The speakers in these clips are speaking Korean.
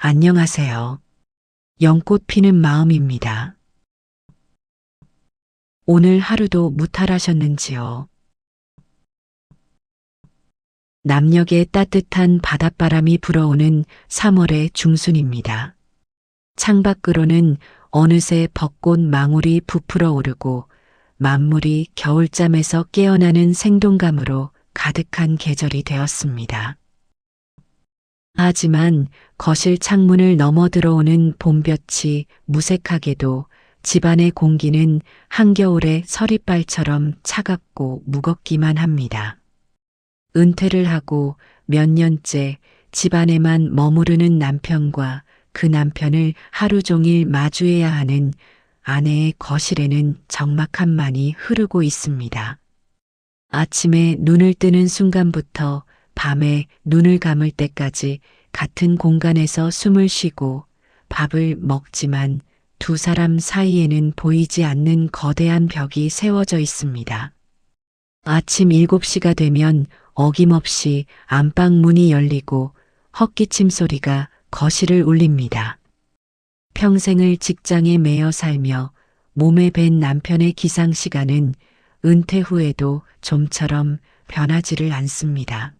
안녕하세요. 연꽃 피는 마음입니다. 오늘 하루도 무탈하셨는지요? 남녘에 따뜻한 바닷바람이 불어오는 3월의 중순입니다. 창밖으로는 어느새 벚꽃 망울이 부풀어 오르고 만물이 겨울잠에서 깨어나는 생동감으로 가득한 계절이 되었습니다. 하지만 거실 창문을 넘어 들어오는 봄볕이 무색하게도 집안의 공기는 한겨울의 서리빨처럼 차갑고 무겁기만 합니다. 은퇴를 하고 몇 년째 집안에만 머무르는 남편과 그 남편을 하루 종일 마주해야 하는 아내의 거실에는 적막함만이 흐르고 있습니다. 아침에 눈을 뜨는 순간부터 밤에 눈을 감을 때까지 같은 공간에서 숨을 쉬고 밥을 먹지만 두 사람 사이에는 보이지 않는 거대한 벽이 세워져 있습니다. 아침 7시가 되면 어김없이 안방 문이 열리고 헛기침 소리가 거실을 울립니다. 평생을 직장에 매여 살며 몸에 밴 남편의 기상 시간은 은퇴 후에도 좀처럼 변하지를 않습니다.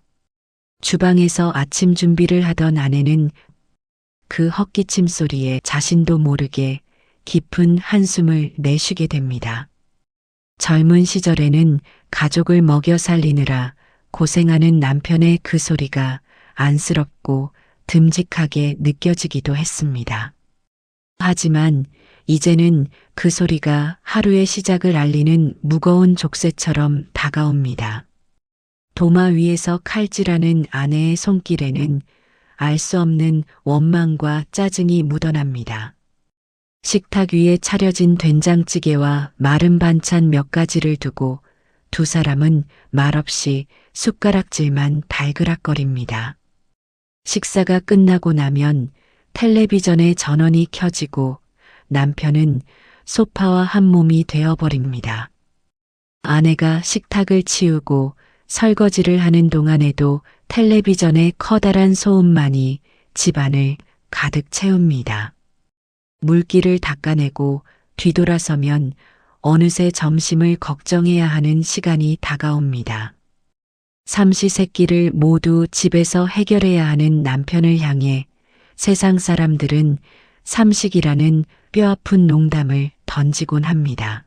주방에서 아침 준비를 하던 아내는 그 헛기침 소리에 자신도 모르게 깊은 한숨을 내쉬게 됩니다. 젊은 시절에는 가족을 먹여 살리느라 고생하는 남편의 그 소리가 안쓰럽고 듬직하게 느껴지기도 했습니다. 하지만 이제는 그 소리가 하루의 시작을 알리는 무거운 족쇄처럼 다가옵니다. 도마 위에서 칼질하는 아내의 손길에는 알 수 없는 원망과 짜증이 묻어납니다. 식탁 위에 차려진 된장찌개와 마른 반찬 몇 가지를 두고 두 사람은 말없이 숟가락질만 달그락거립니다. 식사가 끝나고 나면 텔레비전의 전원이 켜지고 남편은 소파와 한 몸이 되어버립니다. 아내가 식탁을 치우고 설거지를 하는 동안에도 텔레비전의 커다란 소음만이 집안을 가득 채웁니다. 물기를 닦아내고 뒤돌아서면 어느새 점심을 걱정해야 하는 시간이 다가옵니다. 삼시세끼를 모두 집에서 해결해야 하는 남편을 향해 세상 사람들은 삼식이라는 뼈아픈 농담을 던지곤 합니다.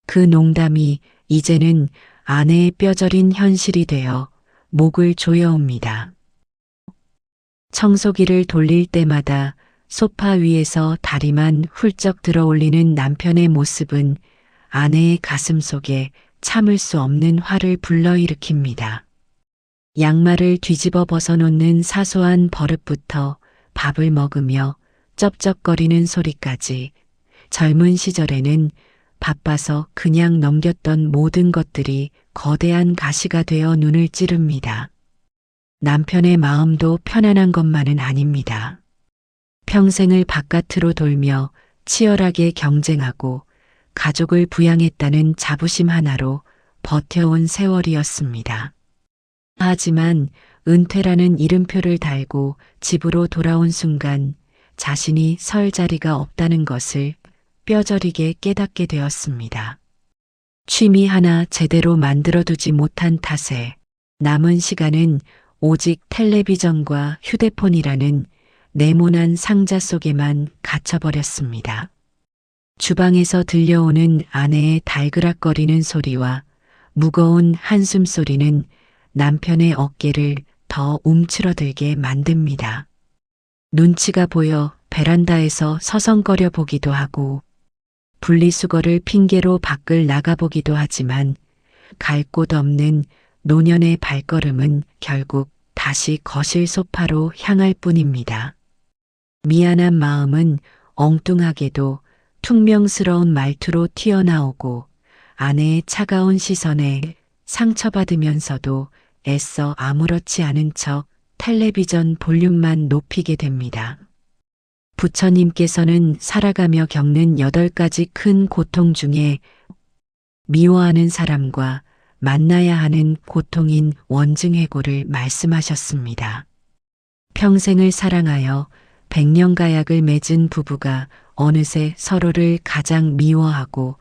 그 농담이 이제는 아내의 뼈저린 현실이 되어 목을 조여옵니다. 청소기를 돌릴 때마다 소파 위에서 다리만 훌쩍 들어올리는 남편의 모습은 아내의 가슴 속에 참을 수 없는 화를 불러일으킵니다. 양말을 뒤집어 벗어놓는 사소한 버릇부터 밥을 먹으며 쩝쩝거리는 소리까지 젊은 시절에는 바빠서 그냥 넘겼던 모든 것들이 거대한 가시가 되어 눈을 찌릅니다. 남편의 마음도 편안한 것만은 아닙니다. 평생을 바깥으로 돌며 치열하게 경쟁하고 가족을 부양했다는 자부심 하나로 버텨온 세월이었습니다. 하지만 은퇴라는 이름표를 달고 집으로 돌아온 순간 자신이 설 자리가 없다는 것을 뼈저리게 깨닫게 되었습니다. 취미 하나 제대로 만들어두지 못한 탓에 남은 시간은 오직 텔레비전과 휴대폰이라는 네모난 상자 속에만 갇혀버렸습니다. 주방에서 들려오는 아내의 달그락거리는 소리와 무거운 한숨 소리는 남편의 어깨를 더 움츠러들게 만듭니다. 눈치가 보여 베란다에서 서성거려 보기도 하고 분리수거를 핑계로 밖을 나가보기도 하지만 갈 곳 없는 노년의 발걸음은 결국 다시 거실 소파로 향할 뿐입니다. 미안한 마음은 엉뚱하게도 퉁명스러운 말투로 튀어나오고 아내의 차가운 시선에 상처받으면서도 애써 아무렇지 않은 척 텔레비전 볼륨만 높이게 됩니다. 부처님께서는 살아가며 겪는 8가지 큰 고통 중에 미워하는 사람과 만나야 하는 고통인 원증해고를 말씀하셨습니다. 평생을 사랑하여 백년가약을 맺은 부부가 어느새 서로를 가장 미워하고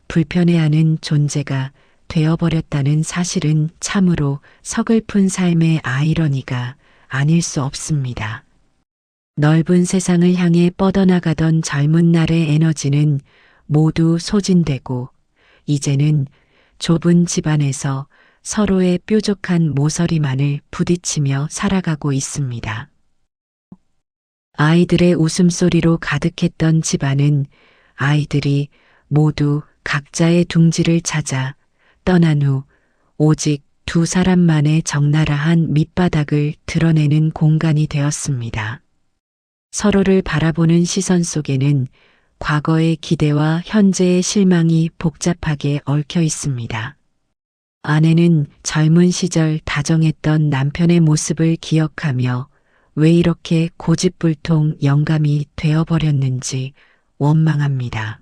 불편해하는 존재가 되어버렸다는 사실은 참으로 서글픈 삶의 아이러니가 아닐 수 없습니다. 넓은 세상을 향해 뻗어나가던 젊은 날의 에너지는 모두 소진되고 이제는 좁은 집안에서 서로의 뾰족한 모서리만을 부딪히며 살아가고 있습니다. 아이들의 웃음소리로 가득했던 집안은 아이들이 모두 각자의 둥지를 찾아 떠난 후 오직 두 사람만의 적나라한 밑바닥을 드러내는 공간이 되었습니다. 서로를 바라보는 시선 속에는 과거의 기대와 현재의 실망이 복잡하게 얽혀 있습니다. 아내는 젊은 시절 다정했던 남편의 모습을 기억하며 왜 이렇게 고집불통 영감이 되어버렸는지 원망합니다.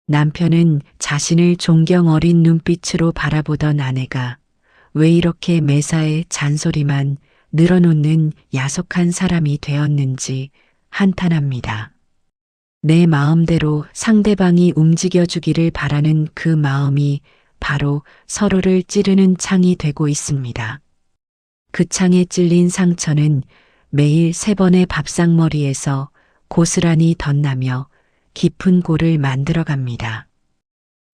남편은 자신을 존경 어린 눈빛으로 바라보던 아내가 왜 이렇게 매사에 잔소리만 늘어놓는 야속한 사람이 되었는지 한탄합니다. 내 마음대로 상대방이 움직여주기를 바라는 그 마음이 바로 서로를 찌르는 창이 되고 있습니다. 그 창에 찔린 상처는 매일 3번의 밥상머리에서 고스란히 덧나며 깊은 골을 만들어갑니다.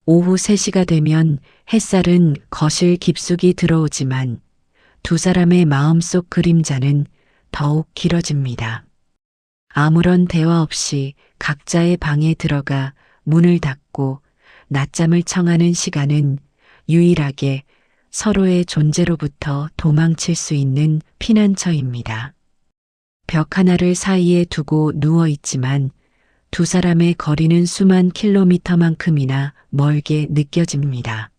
오후 3시가 되면 햇살은 거실 깊숙이 들어오지만 두 사람의 마음속 그림자는 더욱 길어집니다. 아무런 대화 없이 각자의 방에 들어가 문을 닫고 낮잠을 청하는 시간은 유일하게 서로의 존재로부터 도망칠 수 있는 피난처입니다. 벽 하나를 사이에 두고 누워 있지만 두 사람의 거리는 수만 킬로미터만큼이나 멀게 느껴집니다.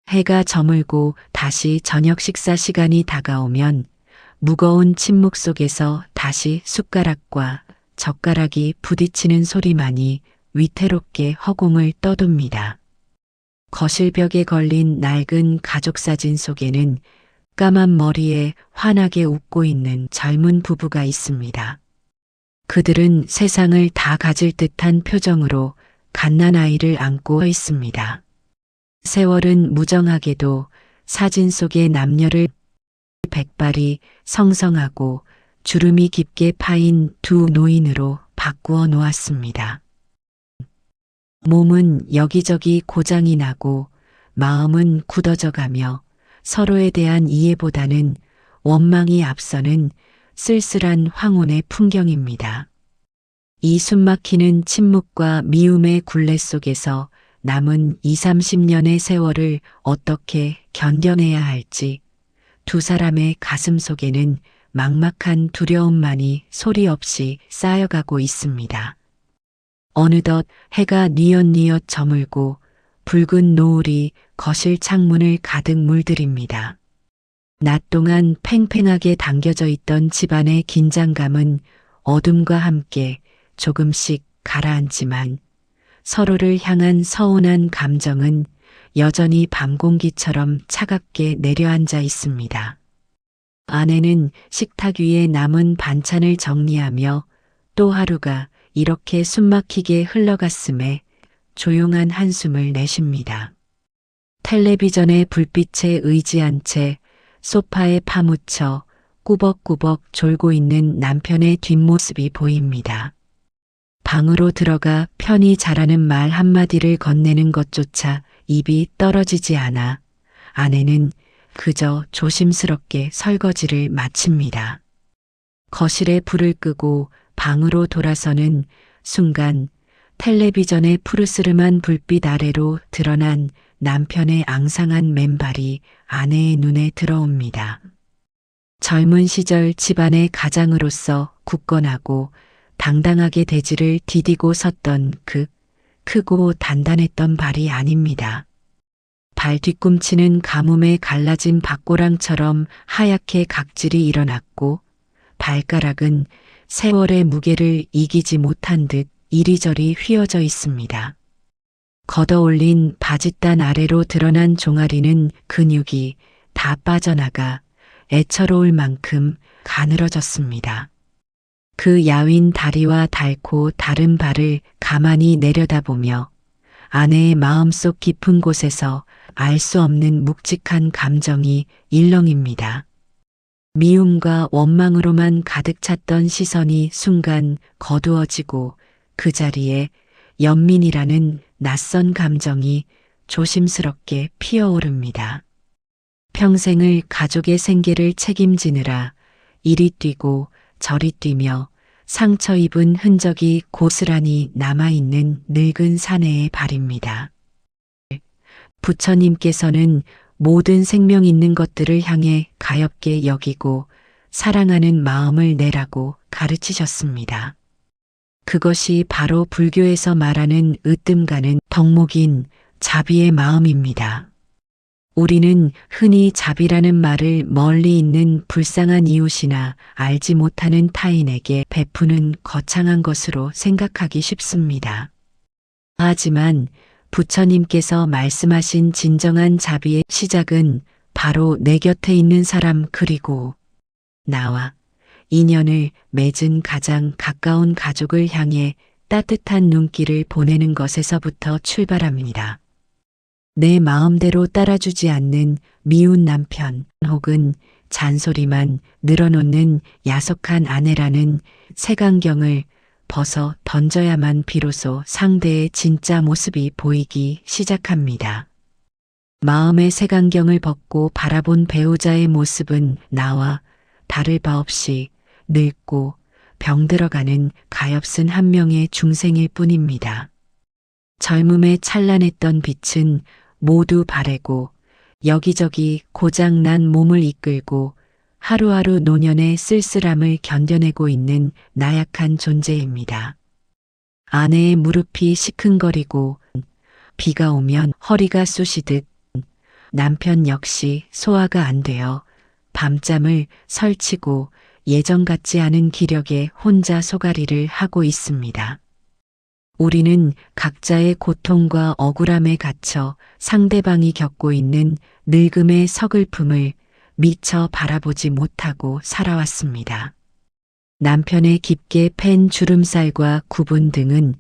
해가 저물고 다시 저녁 식사 시간이 다가오면 무거운 침묵 속에서 다시 숟가락과 젓가락이 부딪히는 소리만이 위태롭게 허공을 떠돕니다. 거실 벽에 걸린 낡은 가족사진 속에는 까만 머리에 환하게 웃고 있는 젊은 부부가 있습니다. 그들은 세상을 다 가질 듯한 표정으로 갓난아이를 안고 있습니다. 세월은 무정하게도 사진 속의 남녀를 백발이 성성하고 주름이 깊게 파인 두 노인으로 바꾸어 놓았습니다. 몸은 여기저기 고장이 나고 마음은 굳어져 가며 서로에 대한 이해보다는 원망이 앞서는 쓸쓸한 황혼의 풍경입니다. 이 숨막히는 침묵과 미움의 굴레 속에서 남은 20-30년의 세월을 어떻게 견뎌내야 할지 두 사람의 가슴 속에는 막막한 두려움만이 소리 없이 쌓여가고 있습니다. 어느덧 해가 뉘엿뉘엿 저물고 붉은 노을이 거실 창문을 가득 물들입니다. 낮 동안 팽팽하게 당겨져 있던 집안의 긴장감은 어둠과 함께 조금씩 가라앉지만 서로를 향한 서운한 감정은 여전히 밤 공기처럼 차갑게 내려앉아 있습니다. 아내는 식탁 위에 남은 반찬을 정리하며 또 하루가 이렇게 숨막히게 흘러갔음에 조용한 한숨을 내쉽니다. 텔레비전의 불빛에 의지한 채 소파에 파묻혀 꾸벅꾸벅 졸고 있는 남편의 뒷모습이 보입니다. 방으로 들어가 편히 자라는 말 한마디를 건네는 것조차 입이 떨어지지 않아 아내는 그저 조심스럽게 설거지를 마칩니다. 거실에 불을 끄고 방으로 돌아서는 순간 텔레비전의 푸르스름한 불빛 아래로 드러난 남편의 앙상한 맨발이 아내의 눈에 들어옵니다. 젊은 시절 집안의 가장으로서 굳건하고 당당하게 대지를 디디고 섰던 그 크고 단단했던 발이 아닙니다. 발 뒤꿈치는 가뭄에 갈라진 밭고랑처럼 하얗게 각질이 일어났고 발가락은 세월의 무게를 이기지 못한 듯 이리저리 휘어져 있습니다. 걷어올린 바짓단 아래로 드러난 종아리는 근육이 다 빠져나가 애처로울 만큼 가늘어졌습니다. 그 야윈 다리와 닳고 다른 발을 가만히 내려다보며 아내의 마음속 깊은 곳에서 알 수 없는 묵직한 감정이 일렁입니다. 미움과 원망으로만 가득 찼던 시선이 순간 거두어지고 그 자리에 연민이라는 낯선 감정이 조심스럽게 피어오릅니다. 평생을 가족의 생계를 책임지느라 이리 뛰고 저리 뛰며 상처 입은 흔적이 고스란히 남아있는 늙은 사내의 발입니다. 부처님께서는 모든 생명 있는 것들을 향해 가엽게 여기고 사랑하는 마음을 내라고 가르치셨습니다. 그것이 바로 불교에서 말하는 으뜸가는 덕목인 자비의 마음입니다. 우리는 흔히 자비라는 말을 멀리 있는 불쌍한 이웃이나 알지 못하는 타인에게 베푸는 거창한 것으로 생각하기 쉽습니다. 하지만 부처님께서 말씀하신 진정한 자비의 시작은 바로 내 곁에 있는 사람 그리고 나와 인연을 맺은 가장 가까운 가족을 향해 따뜻한 눈길을 보내는 것에서부터 출발합니다. 내 마음대로 따라주지 않는 미운 남편 혹은 잔소리만 늘어놓는 야속한 아내라는 색안경을 벗어 던져야만 비로소 상대의 진짜 모습이 보이기 시작합니다. 마음의 색안경을 벗고 바라본 배우자의 모습은 나와 다를 바 없이 늙고 병들어가는 가엾은 한 명의 중생일 뿐입니다. 젊음에 찬란했던 빛은 모두 바래고 여기저기 고장난 몸을 이끌고 하루하루 노년의 쓸쓸함을 견뎌내고 있는 나약한 존재입니다. 아내의 무릎이 시큰거리고 비가 오면 허리가 쑤시듯 남편 역시 소화가 안 되어 밤잠을 설치고 예전 같지 않은 기력에 혼자 소가리를 하고 있습니다. 우리는 각자의 고통과 억울함에 갇혀 상대방이 겪고 있는 늙음의 서글픔을 미처 바라보지 못하고 살아왔습니다. 남편의 깊게 팬 주름살과 구분 등은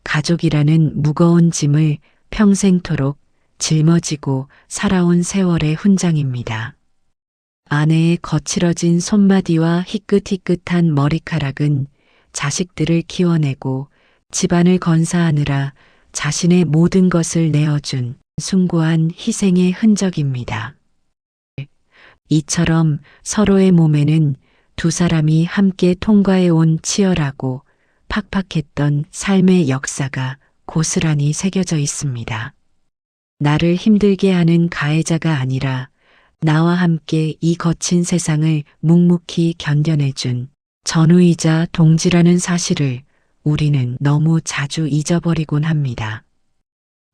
가족이라는 무거운 짐을 평생토록 짊어지고 살아온 세월의 훈장입니다. 아내의 거칠어진 손마디와 희끗희끗한 머리카락은 자식들을 키워내고 집안을 건사하느라 자신의 모든 것을 내어준 숭고한 희생의 흔적입니다. 이처럼 서로의 몸에는 두 사람이 함께 통과해온 치열하고 팍팍했던 삶의 역사가 고스란히 새겨져 있습니다. 나를 힘들게 하는 가해자가 아니라 나와 함께 이 거친 세상을 묵묵히 견뎌내준 전우이자 동지라는 사실을 우리는 너무 자주 잊어버리곤 합니다.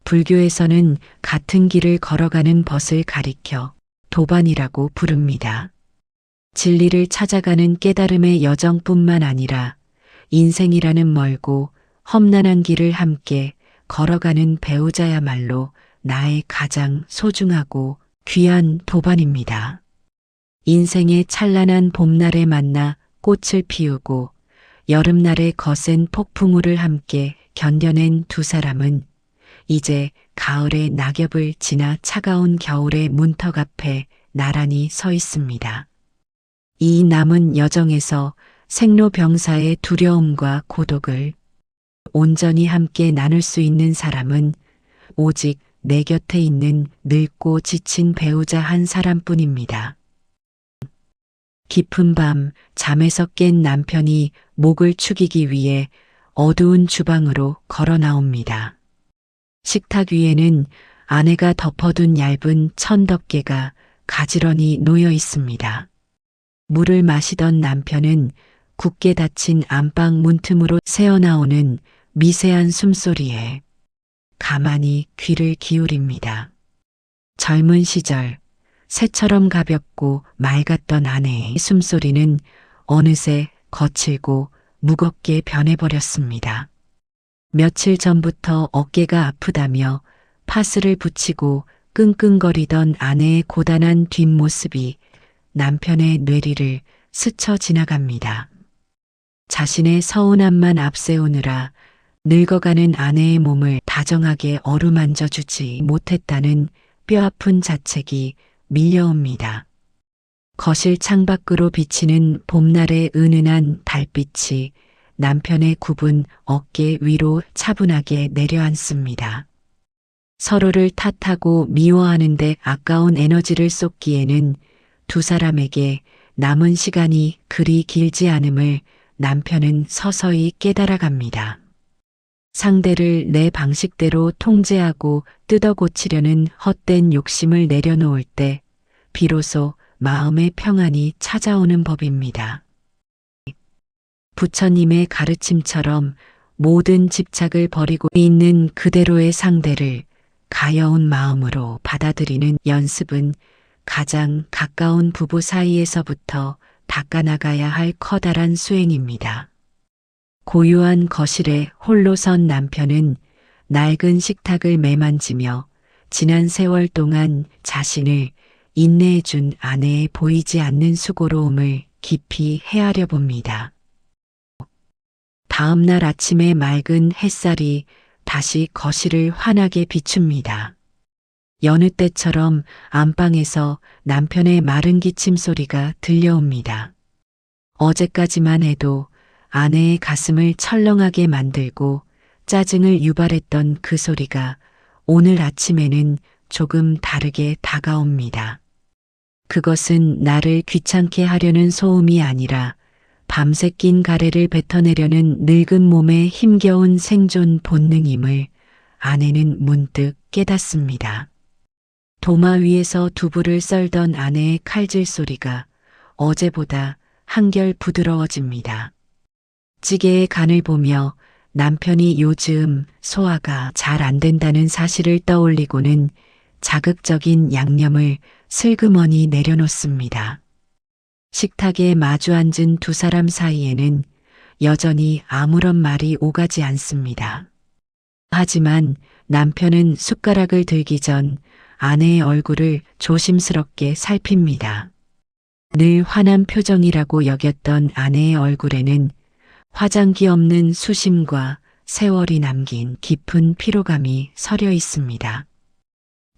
불교에서는 같은 길을 걸어가는 벗을 가리켜 도반이라고 부릅니다. 진리를 찾아가는 깨달음의 여정뿐만 아니라 인생이라는 멀고 험난한 길을 함께 걸어가는 배우자야말로 나의 가장 소중하고 귀한 도반입니다. 인생의 찬란한 봄날에 만나 꽃을 피우고 여름날의 거센 폭풍우를 함께 견뎌낸 두 사람은 이제 가을의 낙엽을 지나 차가운 겨울의 문턱 앞에 나란히 서 있습니다. 이 남은 여정에서 생로병사의 두려움과 고독을 온전히 함께 나눌 수 있는 사람은 오직 내 곁에 있는 늙고 지친 배우자 한 사람뿐입니다. 깊은 밤 잠에서 깬 남편이 목을 축이기 위해 어두운 주방으로 걸어 나옵니다. 식탁 위에는 아내가 덮어둔 얇은 천덮개가 가지런히 놓여 있습니다. 물을 마시던 남편은 굳게 닫힌 안방 문틈으로 새어나오는 미세한 숨소리에 가만히 귀를 기울입니다. 젊은 시절 새처럼 가볍고 맑았던 아내의 숨소리는 어느새 거칠고 무겁게 변해버렸습니다. 며칠 전부터 어깨가 아프다며 파스를 붙이고 끙끙거리던 아내의 고단한 뒷모습이 남편의 뇌리를 스쳐 지나갑니다. 자신의 서운함만 앞세우느라 늙어가는 아내의 몸을 다정하게 어루만져 주지 못했다는 뼈아픈 자책이 밀려옵니다. 거실 창밖으로 비치는 봄날의 은은한 달빛이 남편의 굽은 어깨 위로 차분하게 내려앉습니다. 서로를 탓하고 미워하는데 아까운 에너지를 쏟기에는 두 사람에게 남은 시간이 그리 길지 않음을 남편은 서서히 깨달아갑니다. 상대를 내 방식대로 통제하고 뜯어 고치려는 헛된 욕심을 내려놓을 때 비로소 마음의 평안이 찾아오는 법입니다. 부처님의 가르침처럼 모든 집착을 버리고 있는 그대로의 상대를 가여운 마음으로 받아들이는 연습은 가장 가까운 부부 사이에서부터 닦아나가야 할 커다란 수행입니다. 고요한 거실에 홀로 선 남편은 낡은 식탁을 매만지며 지난 세월 동안 자신을 인내해준 아내의 보이지 않는 수고로움을 깊이 헤아려 봅니다. 다음 날 아침에 맑은 햇살이 다시 거실을 환하게 비춥니다. 여느 때처럼 안방에서 남편의 마른 기침 소리가 들려옵니다. 어제까지만 해도 아내의 가슴을 철렁하게 만들고 짜증을 유발했던 그 소리가 오늘 아침에는 조금 다르게 다가옵니다. 그것은 나를 귀찮게 하려는 소음이 아니라 밤새 낀 가래를 뱉어내려는 늙은 몸의 힘겨운 생존 본능임을 아내는 문득 깨닫습니다. 도마 위에서 두부를 썰던 아내의 칼질 소리가 어제보다 한결 부드러워집니다. 찌개의 간을 보며 남편이 요즘 소화가 잘 안 된다는 사실을 떠올리고는 자극적인 양념을 슬그머니 내려놓습니다. 식탁에 마주 앉은 두 사람 사이에는 여전히 아무런 말이 오가지 않습니다. 하지만 남편은 숟가락을 들기 전 아내의 얼굴을 조심스럽게 살핍니다. 늘 환한 표정이라고 여겼던 아내의 얼굴에는 화장기 없는 수심과 세월이 남긴 깊은 피로감이 서려 있습니다.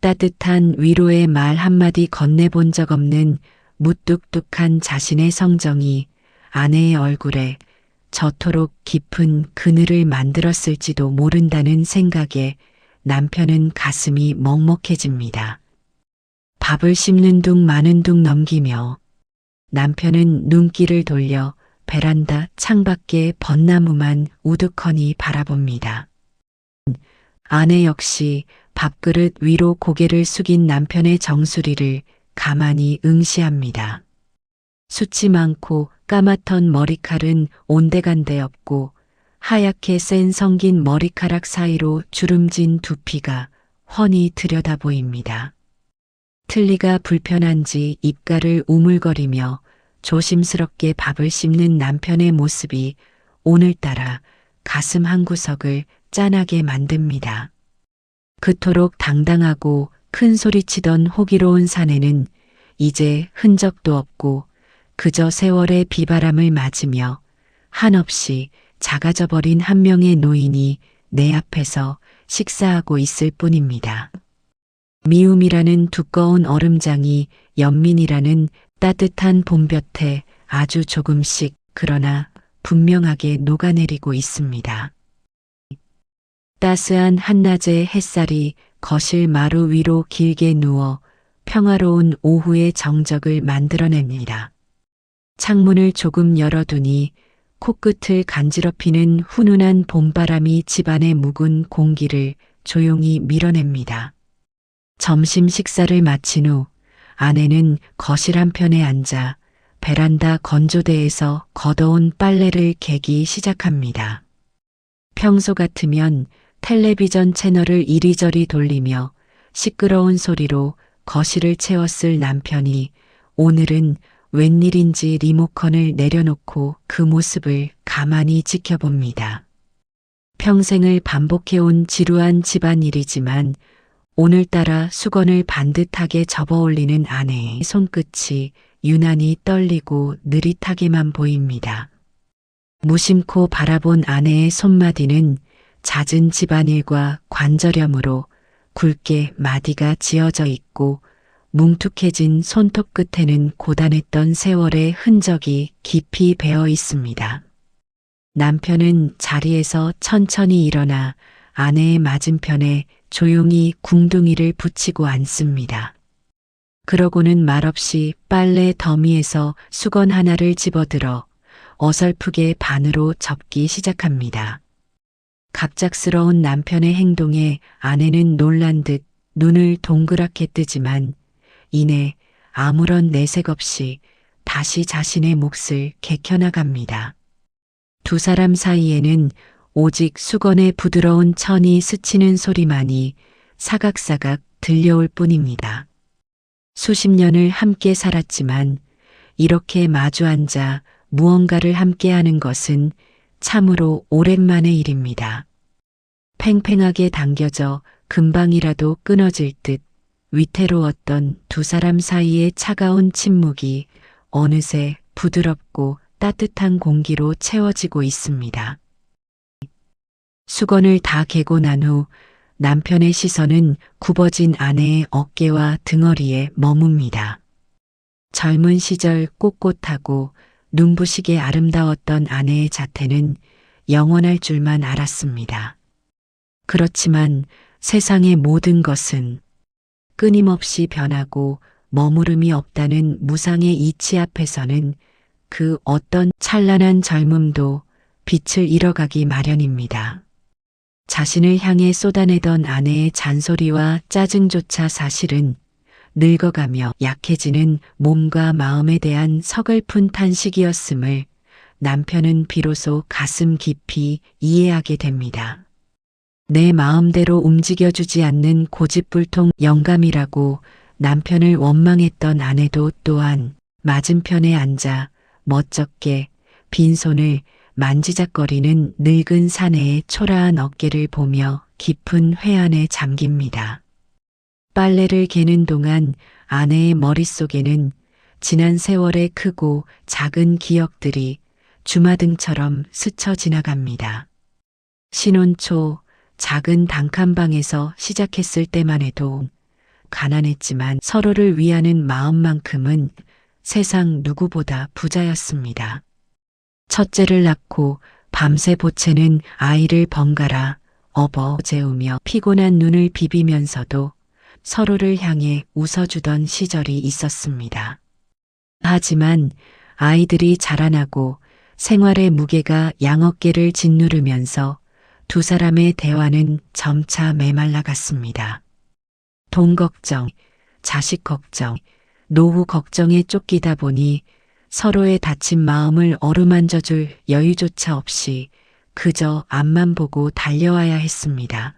따뜻한 위로의 말 한마디 건네본 적 없는 무뚝뚝한 자신의 성정이 아내의 얼굴에 저토록 깊은 그늘을 만들었을지도 모른다는 생각에 남편은 가슴이 먹먹해집니다. 밥을 씹는 둥 마는 둥 넘기며 남편은 눈길을 돌려 베란다 창밖의 벚나무만 우두커니 바라봅니다. 아내 역시 밥그릇 위로 고개를 숙인 남편의 정수리를 가만히 응시합니다. 숱이 많고 까맣던 머리칼은 온데간데 없고 하얗게 센 성긴 머리카락 사이로 주름진 두피가 훤히 들여다 보입니다. 틀니가 불편한지 입가를 우물거리며 조심스럽게 밥을 씹는 남편의 모습이 오늘따라 가슴 한구석을 짠하게 만듭니다. 그토록 당당하고 큰 소리치던 호기로운 사내는 이제 흔적도 없고 그저 세월의 비바람을 맞으며 한없이 작아져 버린 한 명의 노인이 내 앞에서 식사하고 있을 뿐입니다. 미움이라는 두꺼운 얼음장이 연민이라는 따뜻한 봄볕에 아주 조금씩 그러나 분명하게 녹아내리고 있습니다. 따스한 한낮의 햇살이 거실 마루 위로 길게 누워 평화로운 오후의 정적을 만들어냅니다. 창문을 조금 열어두니 코끝을 간지럽히는 훈훈한 봄바람이 집안의 묵은 공기를 조용히 밀어냅니다. 점심 식사를 마친 후 아내는 거실 한편에 앉아 베란다 건조대에서 걷어온 빨래를 개기 시작합니다. 평소 같으면 텔레비전 채널을 이리저리 돌리며 시끄러운 소리로 거실을 채웠을 남편이 오늘은 웬일인지 리모컨을 내려놓고 그 모습을 가만히 지켜봅니다. 평생을 반복해온 지루한 집안일이지만 오늘따라 수건을 반듯하게 접어올리는 아내의 손끝이 유난히 떨리고 느릿하게만 보입니다. 무심코 바라본 아내의 손마디는 잦은 집안일과 관절염으로 굵게 마디가 지어져 있고 뭉툭해진 손톱 끝에는 고단했던 세월의 흔적이 깊이 배어 있습니다. 남편은 자리에서 천천히 일어나 아내의 맞은편에 조용히 궁둥이를 붙이고 앉습니다. 그러고는 말없이 빨래 더미에서 수건 하나를 집어들어 어설프게 반으로 접기 시작합니다. 갑작스러운 남편의 행동에 아내는 놀란 듯 눈을 동그랗게 뜨지만 이내 아무런 내색 없이 다시 자신의 몫을 개켜나갑니다. 두 사람 사이에는 오직 수건의 부드러운 천이 스치는 소리만이 사각사각 들려올 뿐입니다. 수십 년을 함께 살았지만 이렇게 마주 앉아 무언가를 함께 하는 것은 참으로 오랜만의 일입니다. 팽팽하게 당겨져 금방이라도 끊어질 듯 위태로웠던 두 사람 사이의 차가운 침묵이 어느새 부드럽고 따뜻한 공기로 채워지고 있습니다. 수건을 다 개고 난 후 남편의 시선은 굽어진 아내의 어깨와 등허리에 머뭅니다. 젊은 시절 꼿꼿하고 눈부시게 아름다웠던 아내의 자태는 영원할 줄만 알았습니다. 그렇지만 세상의 모든 것은 끊임없이 변하고 머무름이 없다는 무상의 이치 앞에서는 그 어떤 찬란한 젊음도 빛을 잃어가기 마련입니다. 자신을 향해 쏟아내던 아내의 잔소리와 짜증조차 사실은 늙어가며 약해지는 몸과 마음에 대한 서글픈 탄식이었음을 남편은 비로소 가슴 깊이 이해하게 됩니다. 내 마음대로 움직여주지 않는 고집불통 영감이라고 남편을 원망했던 아내도 또한 맞은편에 앉아 멋쩍게 빈손을 만지작거리는 늙은 사내의 초라한 어깨를 보며 깊은 회한에 잠깁니다. 빨래를 개는 동안 아내의 머릿속에는 지난 세월의 크고 작은 기억들이 주마등처럼 스쳐 지나갑니다. 신혼 초 작은 단칸방에서 시작했을 때만 해도 가난했지만 서로를 위하는 마음만큼은 세상 누구보다 부자였습니다. 첫째를 낳고 밤새 보채는 아이를 번갈아 업어 재우며 피곤한 눈을 비비면서도 서로를 향해 웃어주던 시절이 있었습니다. 하지만 아이들이 자라나고 생활의 무게가 양어깨를 짓누르면서 두 사람의 대화는 점차 메말라갔습니다. 돈 걱정, 자식 걱정, 노후 걱정에 쫓기다 보니 서로의 다친 마음을 어루만져줄 여유조차 없이 그저 앞만 보고 달려와야 했습니다.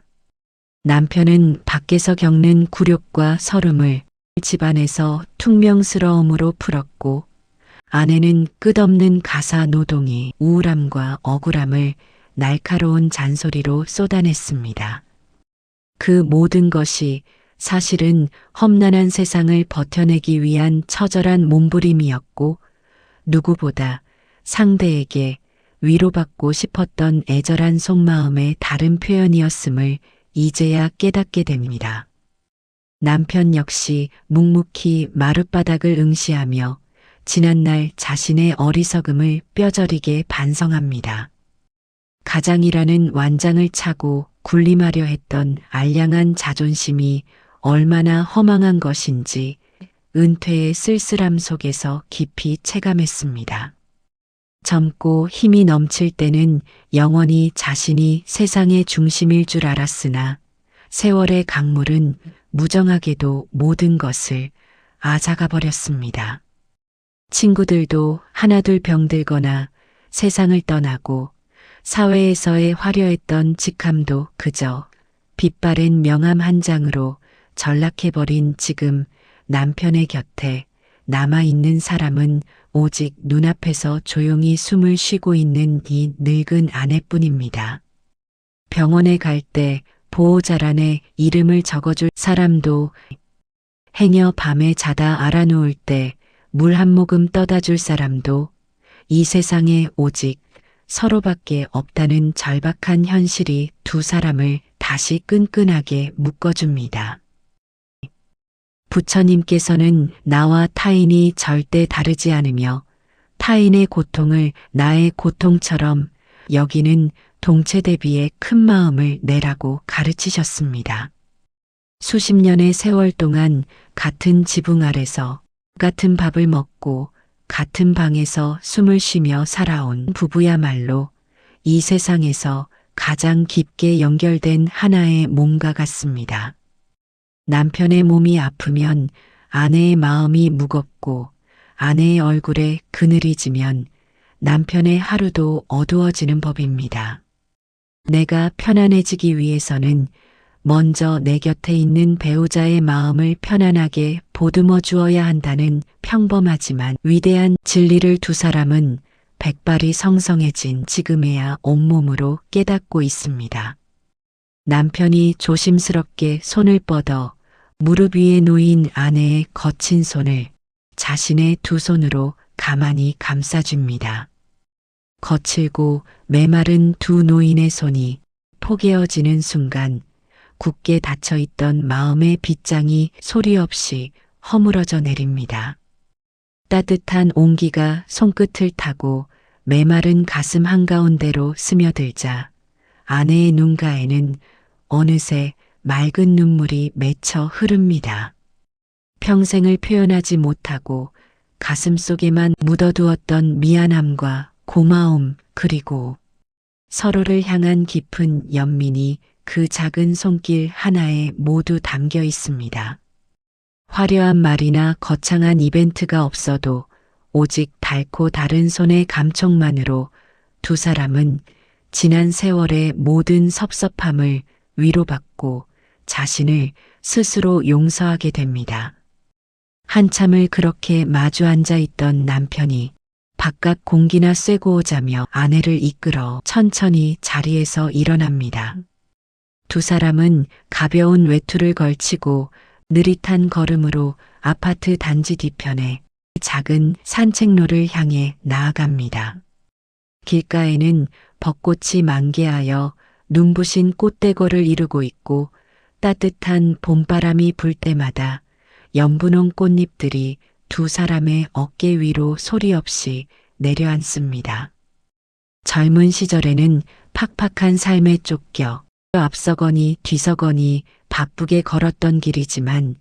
남편은 밖에서 겪는 굴욕과 서름을 집안에서 퉁명스러움으로 풀었고 아내는 끝없는 가사 노동이 우울함과 억울함을 날카로운 잔소리로 쏟아냈습니다. 그 모든 것이 사실은 험난한 세상을 버텨내기 위한 처절한 몸부림이었고 누구보다 상대에게 위로받고 싶었던 애절한 속마음의 다른 표현이었음을 이제야 깨닫게 됩니다. 남편 역시 묵묵히 마룻바닥을 응시하며 지난날 자신의 어리석음을 뼈저리게 반성합니다. 가장이라는 완장을 차고 군림하려 했던 알량한 자존심이 얼마나 허망한 것인지 은퇴의 쓸쓸함 속에서 깊이 체감했습니다. 젊고 힘이 넘칠 때는 영원히 자신이 세상의 중심일 줄 알았으나 세월의 강물은 무정하게도 모든 것을 앗아가 버렸습니다. 친구들도 하나둘 병들거나 세상을 떠나고 사회에서의 화려했던 직함도 그저 빛바랜 명함 한 장으로 전락해버린 지금 남편의 곁에 남아있는 사람은 오직 눈앞에서 조용히 숨을 쉬고 있는 이 늙은 아내뿐입니다. 병원에 갈 때 보호자란에 이름을 적어줄 사람도 행여 밤에 자다 알아누울 때 물 한 모금 떠다 줄 사람도 이 세상에 오직 서로밖에 없다는 절박한 현실이 두 사람을 다시 끈끈하게 묶어줍니다. 부처님께서는 나와 타인이 절대 다르지 않으며 타인의 고통을 나의 고통처럼 여기는 동체 대비의 큰 마음을 내라고 가르치셨습니다. 수십 년의 세월 동안 같은 지붕 아래서 같은 밥을 먹고 같은 방에서 숨을 쉬며 살아온 부부야말로 이 세상에서 가장 깊게 연결된 하나의 몸과 같습니다. 남편의 몸이 아프면 아내의 마음이 무겁고 아내의 얼굴에 그늘이 지면 남편의 하루도 어두워지는 법입니다. 내가 편안해지기 위해서는 먼저 내 곁에 있는 배우자의 마음을 편안하게 보듬어 주어야 한다는 평범하지만 위대한 진리를 두 사람은 백발이 성성해진 지금에야 온몸으로 깨닫고 있습니다. 남편이 조심스럽게 손을 뻗어 무릎 위에 놓인 아내의 거친 손을 자신의 두 손으로 가만히 감싸줍니다. 거칠고 메마른 두 노인의 손이 포개어지는 순간 굳게 닫혀있던 마음의 빗장이 소리 없이 허물어져 내립니다. 따뜻한 온기가 손끝을 타고 메마른 가슴 한가운데로 스며들자 아내의 눈가에는 어느새 맑은 눈물이 맺혀 흐릅니다. 평생을 표현하지 못하고 가슴 속에만 묻어두었던 미안함과 고마움 그리고 서로를 향한 깊은 연민이 그 작은 손길 하나에 모두 담겨 있습니다. 화려한 말이나 거창한 이벤트가 없어도 오직 닳고 다른 손의 감촉만으로 두 사람은 지난 세월의 모든 섭섭함을 위로받고 자신을 스스로 용서하게 됩니다. 한참을 그렇게 마주 앉아 있던 남편이 바깥 공기나 쐬고 오자며 아내를 이끌어 천천히 자리에서 일어납니다. 두 사람은 가벼운 외투를 걸치고 느릿한 걸음으로 아파트 단지 뒤편에 작은 산책로를 향해 나아갑니다. 길가에는 벚꽃이 만개하여 눈부신 꽃대고를 이루고 있고 따뜻한 봄바람이 불 때마다 연분홍 꽃잎들이 두 사람의 어깨 위로 소리 없이 내려앉습니다. 젊은 시절에는 팍팍한 삶에 쫓겨 앞서거니 뒤서거니 바쁘게 걸었던 길이지만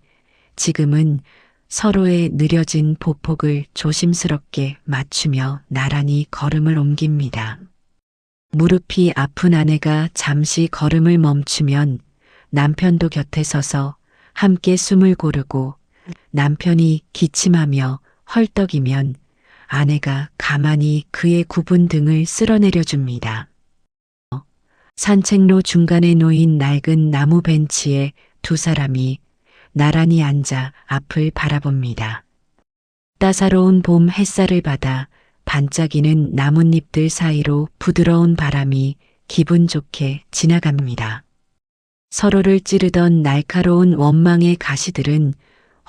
지금은 서로의 느려진 보폭을 조심스럽게 맞추며 나란히 걸음을 옮깁니다. 무릎이 아픈 아내가 잠시 걸음을 멈추면 남편도 곁에 서서 함께 숨을 고르고 남편이 기침하며 헐떡이면 아내가 가만히 그의 굽은 등을 쓸어내려 줍니다. 산책로 중간에 놓인 낡은 나무 벤치에 두 사람이 나란히 앉아 앞을 바라봅니다. 따사로운 봄 햇살을 받아 반짝이는 나뭇잎들 사이로 부드러운 바람이 기분 좋게 지나갑니다. 서로를 찌르던 날카로운 원망의 가시들은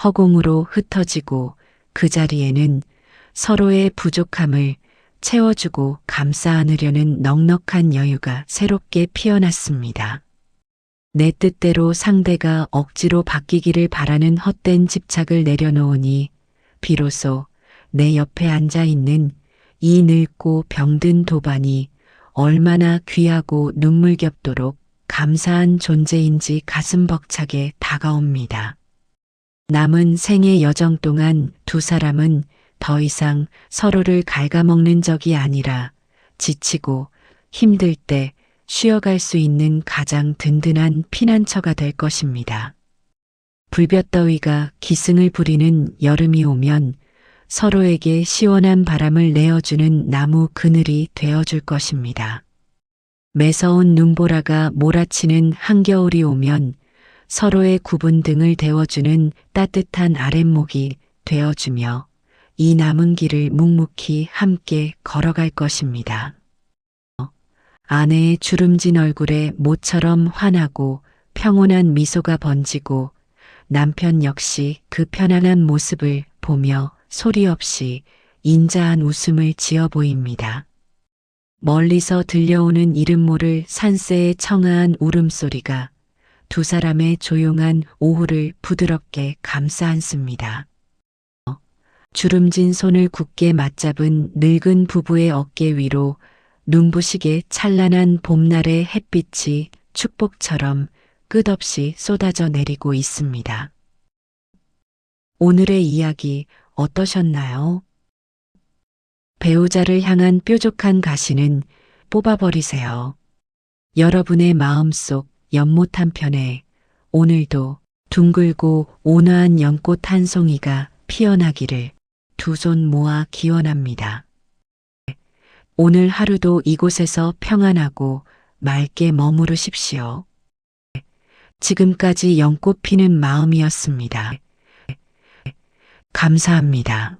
허공으로 흩어지고 그 자리에는 서로의 부족함을 채워주고 감싸 안으려는 넉넉한 여유가 새롭게 피어났습니다. 내 뜻대로 상대가 억지로 바뀌기를 바라는 헛된 집착을 내려놓으니 비로소 내 옆에 앉아있는 이 늙고 병든 도반이 얼마나 귀하고 눈물겹도록 감사한 존재인지 가슴 벅차게 다가옵니다. 남은 생의 여정 동안 두 사람은 더 이상 서로를 갉아먹는 적이 아니라 지치고 힘들 때 쉬어갈 수 있는 가장 든든한 피난처가 될 것입니다. 불볕더위가 기승을 부리는 여름이 오면 서로에게 시원한 바람을 내어주는 나무 그늘이 되어줄 것입니다. 매서운 눈보라가 몰아치는 한겨울이 오면 서로의 굽은 등을 데워주는 따뜻한 아랫목이 되어주며 이 남은 길을 묵묵히 함께 걸어갈 것입니다. 아내의 주름진 얼굴에 모처럼 환하고 평온한 미소가 번지고 남편 역시 그 편안한 모습을 보며 소리 없이 인자한 웃음을 지어 보입니다. 멀리서 들려오는 이름 모를 산새의 청아한 울음소리가 두 사람의 조용한 오후를 부드럽게 감싸 안습니다. 주름진 손을 굳게 맞잡은 늙은 부부의 어깨 위로 눈부시게 찬란한 봄날의 햇빛이 축복처럼 끝없이 쏟아져 내리고 있습니다. 오늘의 이야기 어떠셨나요? 배우자를 향한 뾰족한 가시는 뽑아버리세요. 여러분의 마음속 연못 한편에 오늘도 둥글고 온화한 연꽃 한 송이가 피어나기를 두 손 모아 기원합니다. 오늘 하루도 이곳에서 평안하고 맑게 머무르십시오. 지금까지 연꽃 피는 마음이었습니다. 감사합니다.